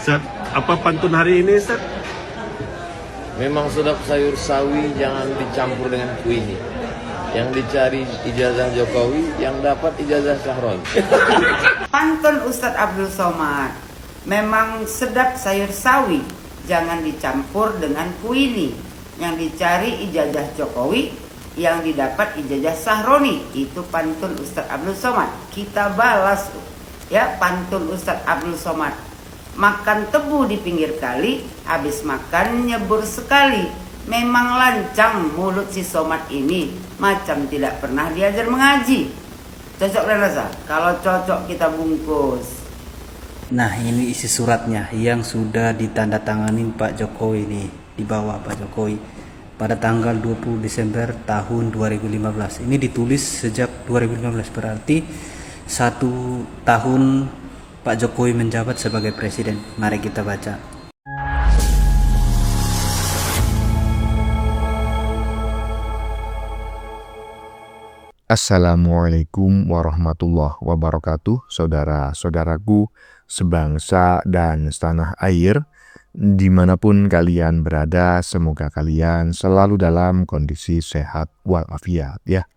Ustaz, apa pantun hari ini, Ustaz? Memang sedap sayur sawi, jangan dicampur dengan kuini. Yang dicari ijazah Jokowi, yang dapat ijazah Syahroni. Pantun Ustadz Abdul Somad. Memang sedap sayur sawi, jangan dicampur dengan kuini. Yang dicari ijazah Jokowi, yang didapat ijazah Syahroni. Itu pantun Ustadz Abdul Somad. Kita balas ya pantun Ustadz Abdul Somad. Makan tebu di pinggir kali, habis makan nyebur sekali. Memang lancang mulut si Somad ini, macam tidak pernah diajar mengaji. Cocok dan rasa? Kalau cocok kita bungkus. Nah, ini isi suratnya yang sudah ditandatanganin Pak Jokowi nih, di bawah Pak Jokowi pada tanggal 20 Desember tahun 2015. Ini ditulis sejak 2015, berarti 1 tahun Pak Jokowi menjabat sebagai presiden. Mari kita baca. Assalamualaikum warahmatullahi wabarakatuh, saudara-saudaraku sebangsa dan setanah air, dimanapun kalian berada, semoga kalian selalu dalam kondisi sehat walafiat ya.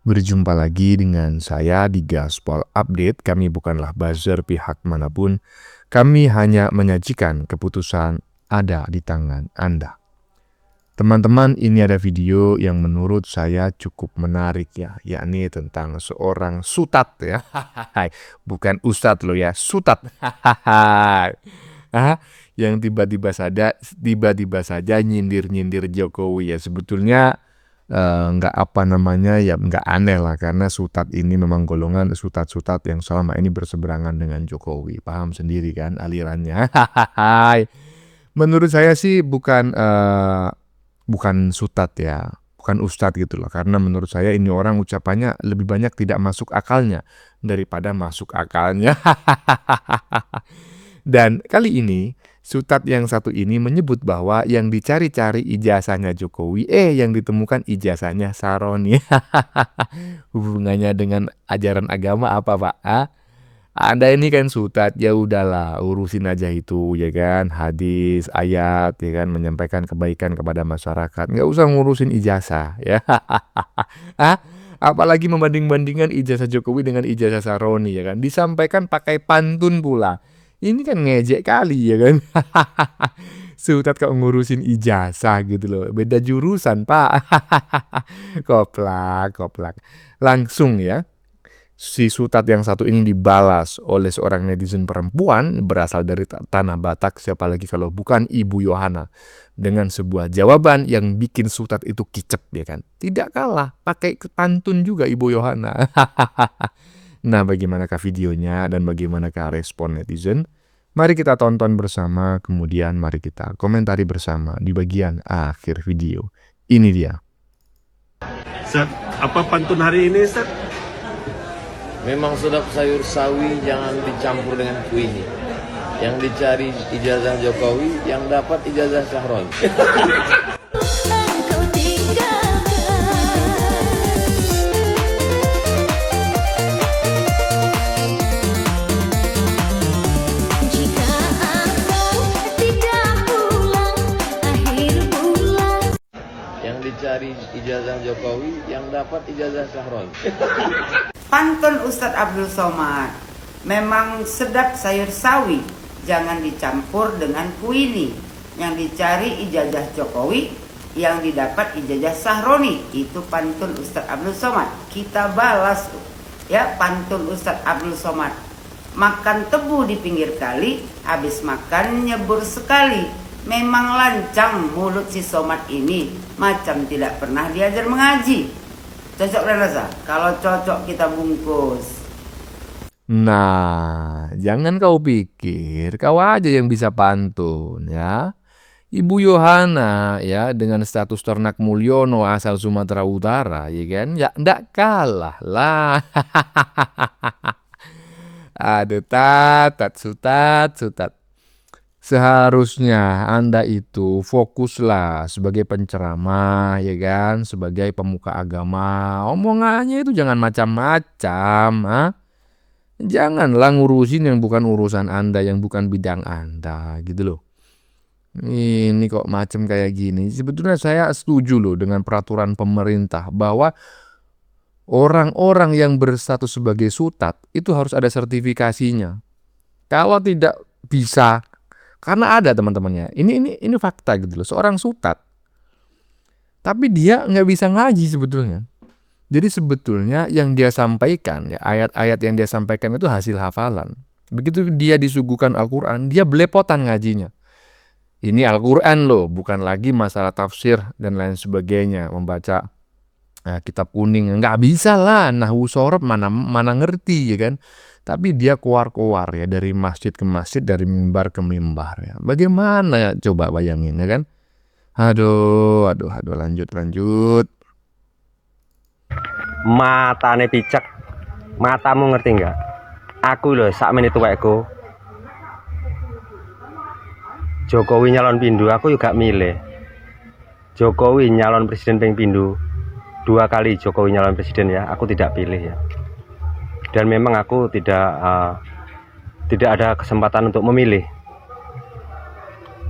Berjumpa lagi dengan saya di Gaspol Update. Kami bukanlah buzzer pihak manapun, kami hanya menyajikan keputusan ada di tangan Anda. Teman-teman, ini ada video yang menurut saya cukup menarik ya, yakni tentang seorang sutat ya. Bukan ustadz loh ya, sutat. Yang tiba-tiba saja nyindir-nyindir Jokowi ya. Sebetulnya nggak nggak aneh lah, karena sutat ini memang golongan sutat-sutat yang selama ini berseberangan dengan Jokowi. Paham sendiri kan alirannya. Menurut saya sih bukan sutat ya, bukan ustadz gitu loh. Karena menurut saya ini orang ucapannya lebih banyak tidak masuk akalnya daripada masuk akalnya. Dan kali ini sutat yang satu ini menyebut bahwa yang dicari-cari ijazahnya Jokowi, yang ditemukan ijazahnya Syahroni. Hubungannya dengan ajaran agama apa, Pak? Anda ini kan sutat, ya udahlah urusin aja itu ya kan, hadis, ayat ya kan, menyampaikan kebaikan kepada masyarakat. Nggak usah ngurusin ijazah ya. Apalagi membanding-bandingkan ijazah Jokowi dengan ijazah Syahroni ya kan, disampaikan pakai pantun pula. Ini kan ngejek kali ya kan. Sutat kok ngurusin ijazah gitu loh, beda jurusan Pak. Koplak. Langsung ya, si sutat yang satu ini dibalas oleh seorang netizen perempuan berasal dari tanah Batak, siapa lagi kalau bukan Ibu Yohana, dengan sebuah jawaban yang bikin sutat itu kicep ya kan. Tidak kalah, pakai pantun juga Ibu Yohana. Nah, bagaimanakah videonya dan bagaimanakah respon netizen? Mari kita tonton bersama, kemudian mari kita komentari bersama di bagian akhir video. Ini dia. Ustaz, apa pantun hari ini, Ustaz? Memang sedap sayur sawi, jangan dicampur dengan kuini. Yang dicari ijazah Jokowi, yang dapat ijazah Syahroni. Yang dicari ijazah Jokowi, yang dapat ijazah Syahroni. Pantun Ustadz Abdul Somad. Memang sedap sayur sawi, jangan dicampur dengan kuini. Yang dicari ijazah Jokowi, yang didapat ijazah Syahroni. Itu pantun Ustadz Abdul Somad. Kita balas ya pantun Ustadz Abdul Somad. Makan tebu di pinggir kali, habis makan nyebur sekali. Memang lancang mulut si Somad ini, macam tidak pernah diajar mengaji. Cocok dan rasa? Kalau cocok kita bungkus. Nah, jangan kau pikir kau aja yang bisa pantun ya. Ibu Yohana ya, dengan status ternak Mulyono asal Sumatera Utara ya kan, ya ndak kalah lah. Aduh, sutat. Seharusnya Anda itu fokuslah sebagai penceramah ya kan, sebagai pemuka agama. Omongannya itu jangan macam-macam, Janganlah ngurusin yang bukan urusan Anda, yang bukan bidang Anda gitu loh. Ini kok macam kayak gini. Sebetulnya saya setuju loh dengan peraturan pemerintah bahwa orang-orang yang berstatus sebagai sutat itu harus ada sertifikasinya. Kalau tidak bisa, karena ada teman-temannya. Ini fakta gitu loh. Seorang sutat, tapi dia nggak bisa ngaji sebetulnya. Jadi sebetulnya yang dia sampaikan, ya, ayat-ayat yang dia sampaikan itu hasil hafalan. Begitu dia disuguhkan Al-Quran, dia belepotan ngajinya. Ini Al-Quran loh, bukan lagi masalah tafsir dan lain sebagainya. Membaca kitab kuning, nggak bisa lah, nahwu shorof mana ngerti ya kan. Tapi dia keluar ya, dari masjid ke masjid, dari mimbar ke mimbar ya. Bagaimana ya, coba bayangin ya kan. Aduh, lanjut. Matane picek, matamu ngerti nggak? Aku loh sakmene tuwekku, Jokowi nyalon pindu, aku juga milih Jokowi nyalon presiden ping pindu 2 kali. Jokowi nyalon presiden ya, aku tidak pilih ya. Dan memang aku tidak ada kesempatan untuk memilih.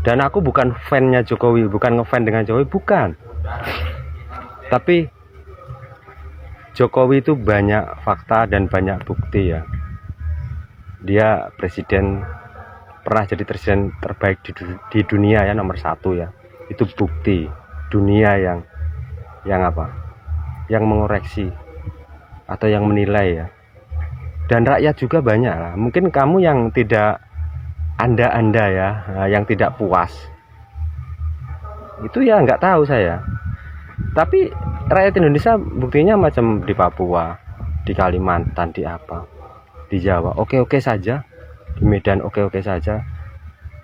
Dan aku bukan fan-nya Jokowi, bukan ngefan dengan Jokowi, bukan. Tapi Jokowi itu banyak fakta dan banyak bukti ya. Dia pernah jadi presiden terbaik di dunia ya, nomor 1 ya. Itu bukti dunia yang apa? Yang mengoreksi atau yang menilai ya. Dan rakyat juga banyak lah. Mungkin kamu yang tidak anda ya, yang tidak puas. Itu ya nggak tahu saya. Tapi rakyat Indonesia buktinya macam di Papua, di Kalimantan, di apa, di Jawa oke-oke saja, di Medan oke-oke saja.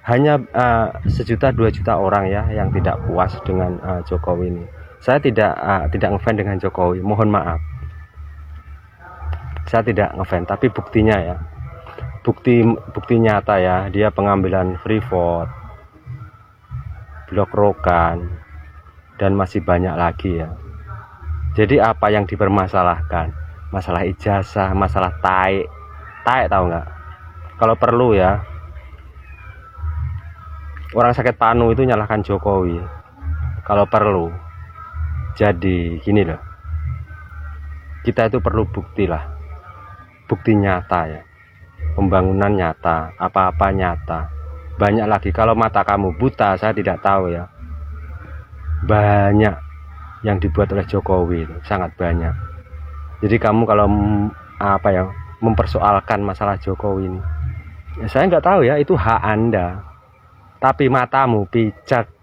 Hanya 1 juta 2 juta orang ya yang tidak puas dengan Jokowi ini. Saya tidak ngefan dengan Jokowi, mohon maaf. Saya tidak ngefan, tapi buktinya ya, bukti nyata ya, dia pengambilan Freeport, Blok Rokan, dan masih banyak lagi ya. Jadi apa yang dipermasalahkan? Masalah ijazah, masalah taek tahu nggak? Kalau perlu ya, orang sakit panu itu nyalahkan Jokowi. Kalau perlu. Jadi gini loh, kita itu perlu bukti lah, bukti nyata ya, pembangunan nyata, apa-apa nyata. Banyak lagi. Kalau mata kamu buta, saya tidak tahu ya. Banyak yang dibuat oleh Jokowi, sangat banyak. Jadi kamu kalau mempersoalkan masalah Jokowi ini, ya saya nggak tahu ya, itu hak Anda. Tapi matamu picek.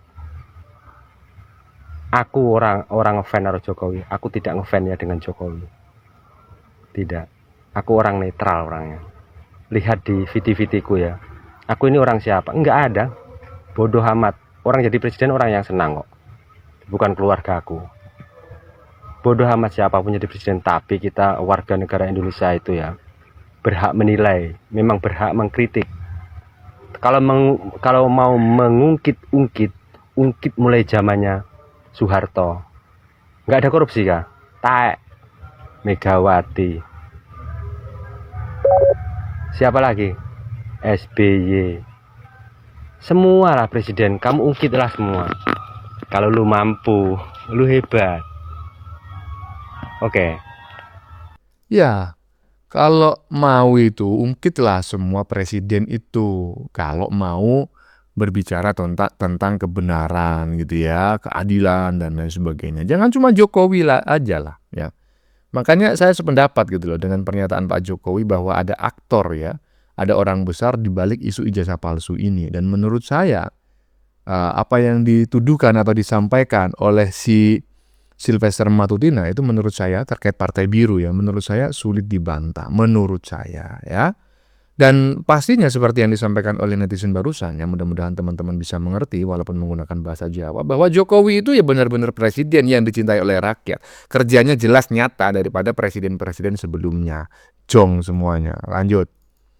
Aku orang ngefan dengan Jokowi. Aku tidak ngefan ya dengan Jokowi. Tidak. Aku orang netral orangnya. Lihat di VT-VT ku ya. Aku ini orang siapa? Enggak ada. Bodoh amat. Orang jadi presiden orang yang senang kok. Bukan keluarga aku. Bodoh amat siapapun jadi presiden, tapi kita warga negara Indonesia itu ya berhak menilai, memang berhak mengkritik. Kalau mau mengungkit mulai zamannya Soeharto, nggak ada korupsi kah? Taek. Megawati. Siapa lagi? SBY. Semua lah presiden, kamu ungkitlah semua. Kalau lu mampu, lu hebat. Oke. Ya, kalau mau itu ungkitlah semua presiden itu. Kalau mau berbicara tentang kebenaran gitu ya, keadilan dan lain sebagainya. Jangan cuma Jokowi lah aja lah ya. Makanya saya sependapat gitu loh dengan pernyataan Pak Jokowi bahwa ada aktor ya, ada orang besar di balik isu ijazah palsu ini. Dan menurut saya apa yang dituduhkan atau disampaikan oleh si Sylvester Matutina itu menurut saya terkait Partai Biru ya, menurut saya sulit dibantah, menurut saya ya. Dan pastinya seperti yang disampaikan oleh netizen barusan ya, mudah-mudahan teman-teman bisa mengerti walaupun menggunakan bahasa Jawa, bahwa Jokowi itu ya benar-benar presiden yang dicintai oleh rakyat. Kerjanya jelas nyata daripada presiden-presiden sebelumnya. Jong semuanya. Lanjut.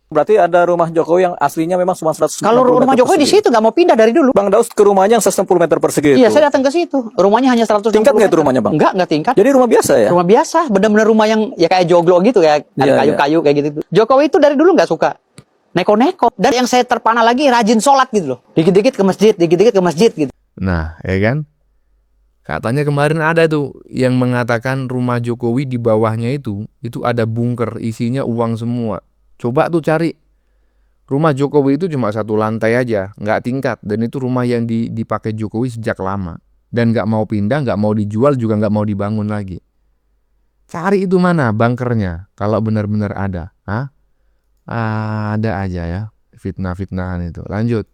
Berarti ada rumah Jokowi yang aslinya memang cuma 160 Kalau rumah meter Jokowi di persegi. situ nggak mau pindah dari dulu. Bang Daus ke rumahnya yang 160 meter persegi Iya, itu. saya datang ke situ. Rumahnya hanya 160 Tingkat nggak itu meter. rumahnya, Bang? Enggak tingkat. Jadi rumah biasa ya? Rumah biasa, benar-benar rumah yang ya kayak joglo gitu ya, ada Iya, kayu-kayu kayak gitu. Jokowi itu dari dulu nggak suka neko-neko. Dan yang saya terpana lagi rajin sholat gitu loh. Dikit-dikit ke masjid, dikit-dikit ke masjid gitu. Nah, ya kan? Katanya kemarin ada tuh yang mengatakan rumah Jokowi di bawahnya itu ada bunker, isinya uang semua. Coba tuh cari. Rumah Jokowi itu cuma 1 lantai aja, nggak tingkat. Dan itu rumah yang dipakai Jokowi sejak lama. Dan nggak mau pindah, nggak mau dijual, juga nggak mau dibangun lagi. Cari itu mana bunkernya, kalau benar-benar ada. Hah? Ada aja ya, fitnah-fitnahan itu. Lanjut.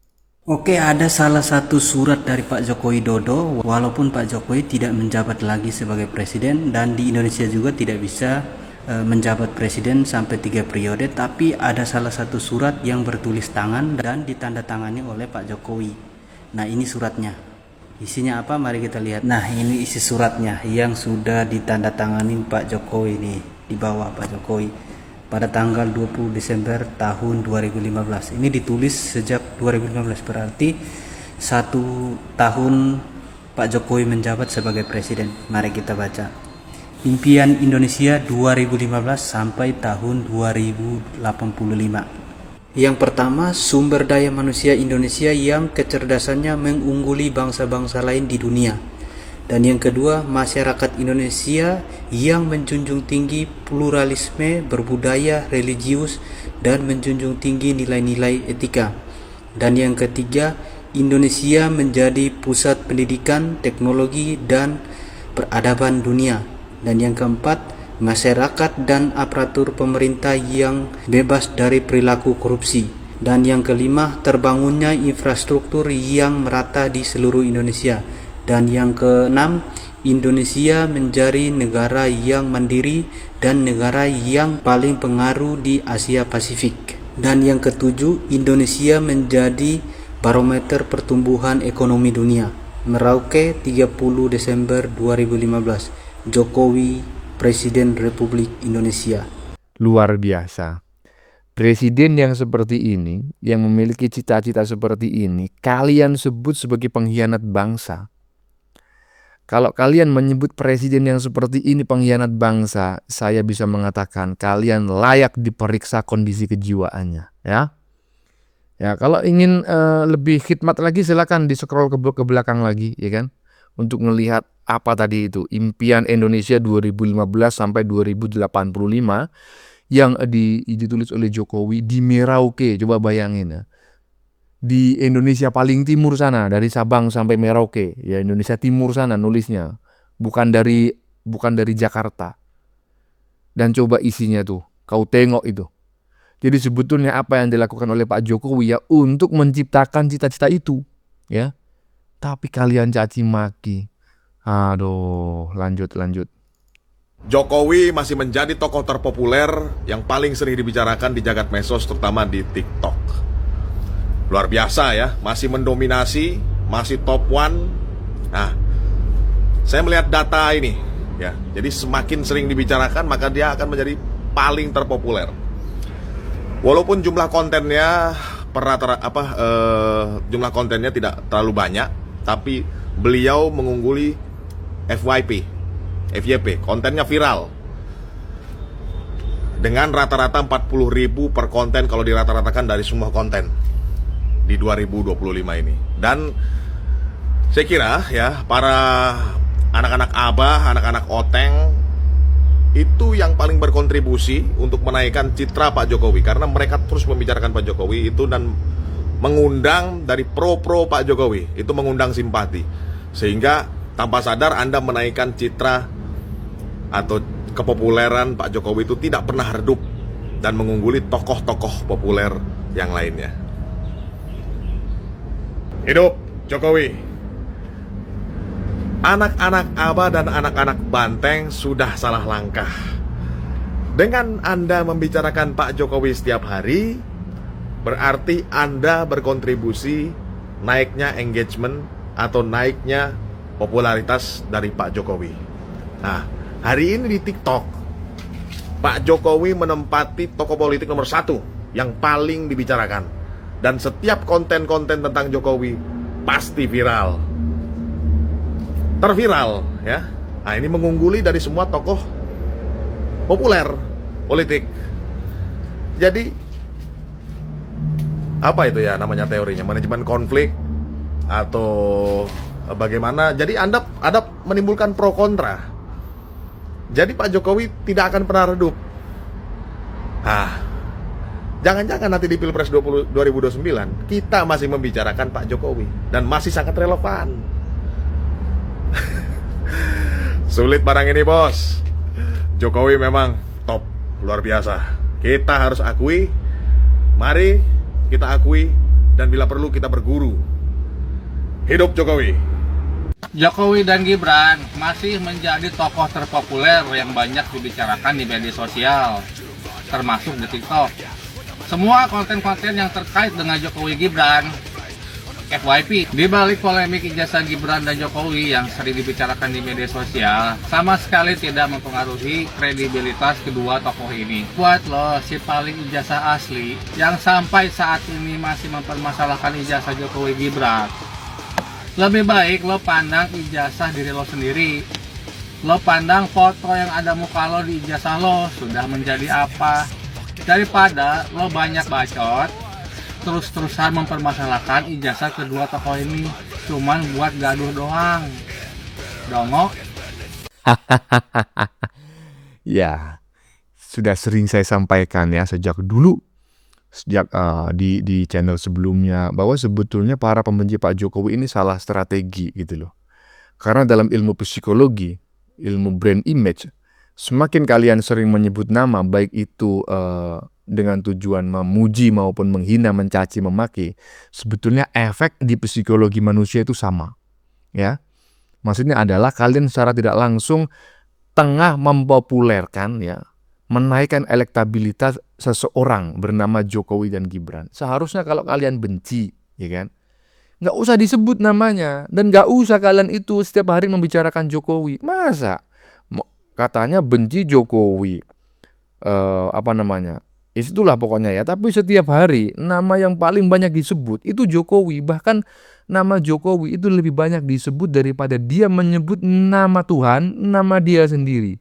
Oke, ada salah satu surat dari Pak Joko Widodo, walaupun Pak Jokowi tidak menjabat lagi sebagai presiden dan di Indonesia juga tidak bisa menjabat presiden sampai 3 periode, tapi ada salah satu surat yang bertulis tangan dan ditandatangani oleh Pak Jokowi. Nah, ini suratnya. Isinya apa? Mari kita lihat. Nah, ini isi suratnya yang sudah ditandatangani Pak Jokowi nih, di bawah Pak Jokowi pada tanggal 20 Desember tahun 2015. Ini ditulis sejak 2015, berarti 1 tahun Pak Jokowi menjabat sebagai presiden. Mari kita baca. Impian Indonesia 2015 sampai tahun 2085. Yang pertama, sumber daya manusia Indonesia yang kecerdasannya mengungguli bangsa-bangsa lain di dunia. Dan yang kedua, masyarakat Indonesia yang menjunjung tinggi pluralisme berbudaya, religius, dan menjunjung tinggi nilai-nilai etika. Dan yang ketiga, Indonesia menjadi pusat pendidikan, teknologi, dan peradaban dunia. Dan yang keempat, masyarakat dan aparatur pemerintah yang bebas dari perilaku korupsi. Dan yang kelima, terbangunnya infrastruktur yang merata di seluruh Indonesia. Dan yang keenam, Indonesia menjadi negara yang mandiri dan negara yang paling pengaruh di Asia Pasifik. Dan yang ketujuh, Indonesia menjadi barometer pertumbuhan ekonomi dunia. Merauke 30 Desember 2015. Jokowi, Presiden Republik Indonesia. Luar biasa. Presiden yang seperti ini, yang memiliki cita-cita seperti ini, kalian sebut sebagai pengkhianat bangsa. Kalau kalian menyebut presiden yang seperti ini pengkhianat bangsa, saya bisa mengatakan kalian layak diperiksa kondisi kejiwaannya, ya. Ya, kalau ingin lebih khidmat lagi silakan di-scroll ke belakang lagi, ya kan? Untuk melihat apa tadi itu, impian Indonesia 2015 sampai 2085 yang ditulis oleh Jokowi di Merauke. Coba bayangin ya. Di Indonesia paling timur sana, dari Sabang sampai Merauke, ya Indonesia timur sana nulisnya, bukan dari Jakarta. Dan coba isinya tuh, kau tengok itu. Jadi sebetulnya apa yang dilakukan oleh Pak Jokowi ya untuk menciptakan cita-cita itu, ya. Tapi kalian caci maki. Aduh, lanjut. Jokowi masih menjadi tokoh terpopuler yang paling sering dibicarakan di jagat medsos, terutama di TikTok. Luar biasa ya, masih mendominasi, masih top 1. Nah, saya melihat data ini ya. Jadi semakin sering dibicarakan maka dia akan menjadi paling terpopuler. Walaupun jumlah kontennya jumlah kontennya tidak terlalu banyak, tapi beliau mengungguli FYP, kontennya viral. Dengan rata-rata 40.000 per konten kalau dirata-ratakan dari semua konten di 2025 ini. Dan saya kira ya para anak-anak abah, anak-anak oteng itu yang paling berkontribusi untuk menaikkan citra Pak Jokowi, karena mereka terus membicarakan Pak Jokowi itu dan mengundang dari pro Pak Jokowi, itu mengundang simpati, sehingga tanpa sadar Anda menaikkan citra atau kepopuleran Pak Jokowi itu tidak pernah redup dan mengungguli tokoh-tokoh populer yang lainnya. Hidup Jokowi. Anak-anak Abah dan anak-anak Banteng sudah salah langkah. Dengan Anda membicarakan Pak Jokowi setiap hari, berarti Anda berkontribusi naiknya engagement atau naiknya popularitas dari Pak Jokowi. Nah, hari ini di TikTok, Pak Jokowi menempati tokoh politik nomor 1 yang paling dibicarakan. Dan setiap konten-konten tentang Jokowi pasti viral. Terviral ya. Nah, ini mengungguli dari semua tokoh populer politik. Jadi apa itu ya namanya teorinya, manajemen konflik atau bagaimana? Jadi Anda menimbulkan pro kontra. Jadi Pak Jokowi tidak akan pernah redup. Jangan-jangan nanti di Pilpres 2029 kita masih membicarakan Pak Jokowi dan masih sangat relevan. Sulit barang ini, bos. Jokowi memang top, luar biasa. Kita harus akui. Mari kita akui, dan bila perlu kita berguru. Hidup Jokowi. Jokowi dan Gibran masih menjadi tokoh terpopuler yang banyak dibicarakan di media sosial, termasuk di TikTok. Semua konten-konten yang terkait dengan Jokowi Gibran, FYP, di balik polemik ijazah Gibran dan Jokowi yang sering dibicarakan di media sosial, sama sekali tidak mempengaruhi kredibilitas kedua tokoh ini. Buat lo si paling ijazah asli yang sampai saat ini masih mempermasalahkan ijazah Jokowi Gibran, lebih baik lo pandang ijazah diri lo sendiri. Lo pandang foto yang ada muka lo di ijazah lo sudah menjadi apa, daripada lo banyak bacot terus-terusan mempermasalahkan ijazah kedua tokoh ini cuman buat gaduh doang. Dongok. Ya, sudah sering saya sampaikan ya sejak dulu, sejak di channel sebelumnya, bahwa sebetulnya para pembenci Pak Jokowi ini salah strategi gitu loh. Karena dalam ilmu psikologi, ilmu brand image, semakin kalian sering menyebut nama, baik itu dengan tujuan memuji maupun menghina, mencaci, memaki, sebetulnya efek di psikologi manusia itu sama. Ya, maksudnya adalah kalian secara tidak langsung tengah mempopulerkan, ya, menaikkan elektabilitas seseorang bernama Jokowi dan Gibran. Seharusnya kalau kalian benci, ya kan, nggak usah disebut namanya, dan nggak usah kalian itu setiap hari membicarakan Jokowi. Masa katanya benci Jokowi, itulah pokoknya ya. Tapi setiap hari nama yang paling banyak disebut itu Jokowi. Bahkan nama Jokowi itu lebih banyak disebut daripada dia menyebut nama Tuhan, nama dia sendiri.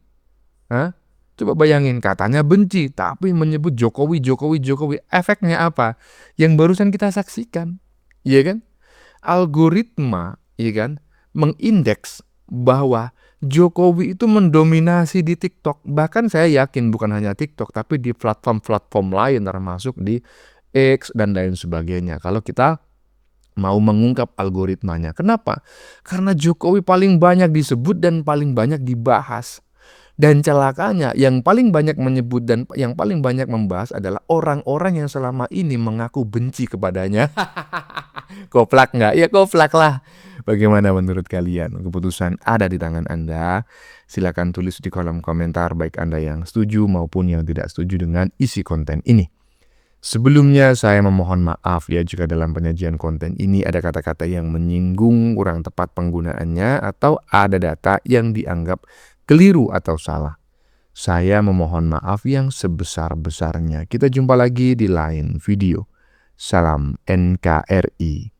Coba bayangin, katanya benci tapi menyebut Jokowi. Efeknya apa? Yang barusan kita saksikan, iya kan? Algoritma, iya kan, mengindeks bahwa Jokowi itu mendominasi di TikTok. Bahkan saya yakin bukan hanya TikTok, tapi di platform-platform lain, termasuk di X dan lain sebagainya. Kalau kita mau mengungkap algoritmanya. Kenapa? Karena Jokowi paling banyak disebut dan paling banyak dibahas. Dan celakanya yang paling banyak menyebut dan yang paling banyak membahas adalah orang-orang yang selama ini mengaku benci kepadanya. Koplak nggak? Ya koplak lah. Bagaimana menurut kalian? Keputusan ada di tangan Anda. Silakan tulis di kolom komentar baik Anda yang setuju maupun yang tidak setuju dengan isi konten ini. Sebelumnya saya memohon maaf ya jika dalam penyajian konten ini ada kata-kata yang menyinggung, kurang tepat penggunaannya, atau ada data yang dianggap keliru atau salah. Saya memohon maaf yang sebesar-besarnya. Kita jumpa lagi di lain video. Salam NKRI.